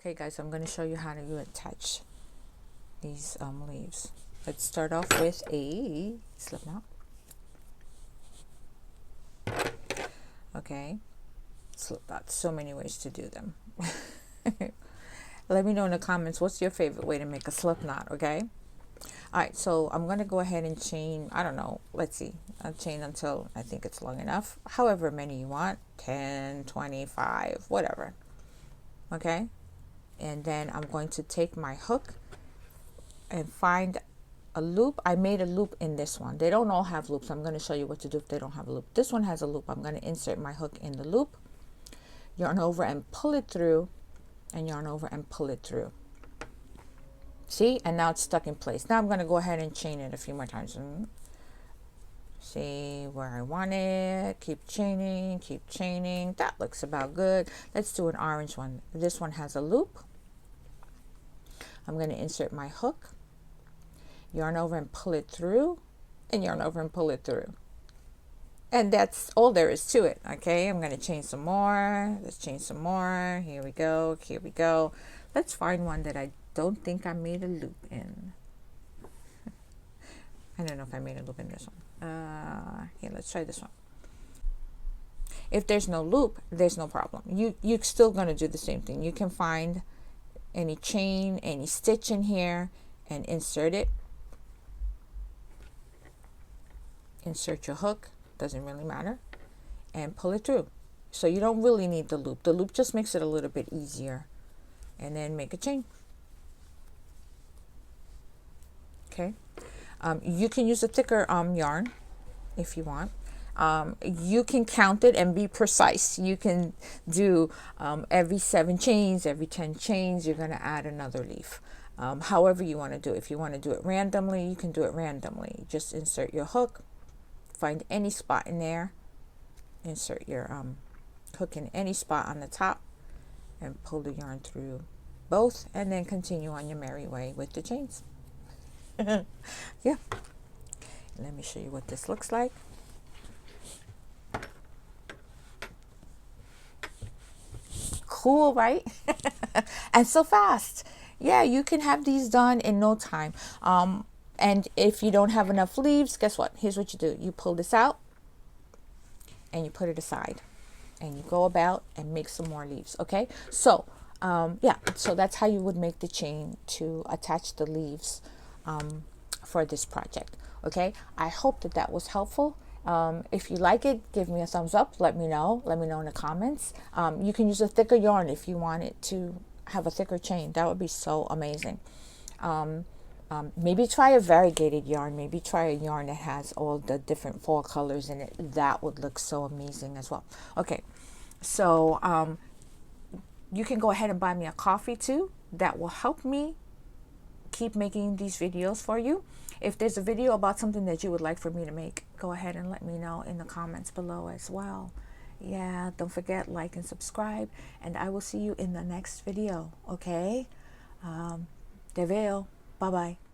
Okay guys, I'm going to show you how to attach these leaves. Let's start off with a slip knot. Okay, slip knots, so many ways to do them. Let me know in the comments what's your favorite way to make a slip knot. Okay, all right, so I'm going to go ahead and chain, I don't know, let's see, I'll chain until I think it's long enough, however many you want, 10, 25, whatever. Okay, and then I'm going to take my hook and find a loop. I made a loop in this one. They don't all have loops. I'm going to show you what to do if they don't have a loop. This one has a loop. I'm going to insert my hook in the loop, yarn over and pull it through, and yarn over and pull it through. See, and now it's stuck in place. Now I'm going to go ahead and chain it a few more times. See where I want it. Keep chaining, keep chaining. That looks about good. Let's do an orange one. This one has a loop. I'm going to insert my hook, yarn over and pull it through, and yarn over and pull it through. And that's all there is to it. Okay, I'm going to chain some more. Let's chain some more. Here we go. Here we go. Let's find one that I don't think I made a loop in. I don't know if I made a loop in this one. Here, let's try this one. If there's no loop, there's no problem. You're still going to do the same thing. You can find any chain, any stitch in here, and insert it. Insert your hook, doesn't really matter, and pull it through. So you don't really need the loop. The loop just makes it a little bit easier. And then make a chain. Okay. You can use a thicker yarn if you want. You can count it and be precise. You can do every 7 chains, every 10 chains, you're going to add another leaf. However you want to do it. If you want to do it randomly, you can do it randomly. Just insert your hook, find any spot in there, insert your hook in any spot on the top, and pull the yarn through both, and then continue on your merry way with the chains. Yeah. Let me show you what this looks like. Cool, right? And so fast. Yeah, you can have these done in no time. And if you don't have enough leaves, guess what? Here's what you do. You pull this out and you put it aside, and you go about and make some more leaves. Okay, so yeah, so that's how you would make the chain to attach the leaves for this project. Okay, I hope that that was helpful. If you like it, give me a thumbs up. Let me know in the comments. You can use a thicker yarn if you want it to have a thicker chain. That would be so amazing. Maybe try a variegated yarn. Maybe try a yarn that has all the different fall colors in it. That would look so amazing as well. Okay, so you can go ahead and buy me a coffee too. That will help me keep making these videos for you. If there's a video about something that you would like for me to make, go ahead and let me know in the comments below as well. Yeah, don't forget, like and subscribe, and I will see you in the next video. Okay, te veo. Bye bye.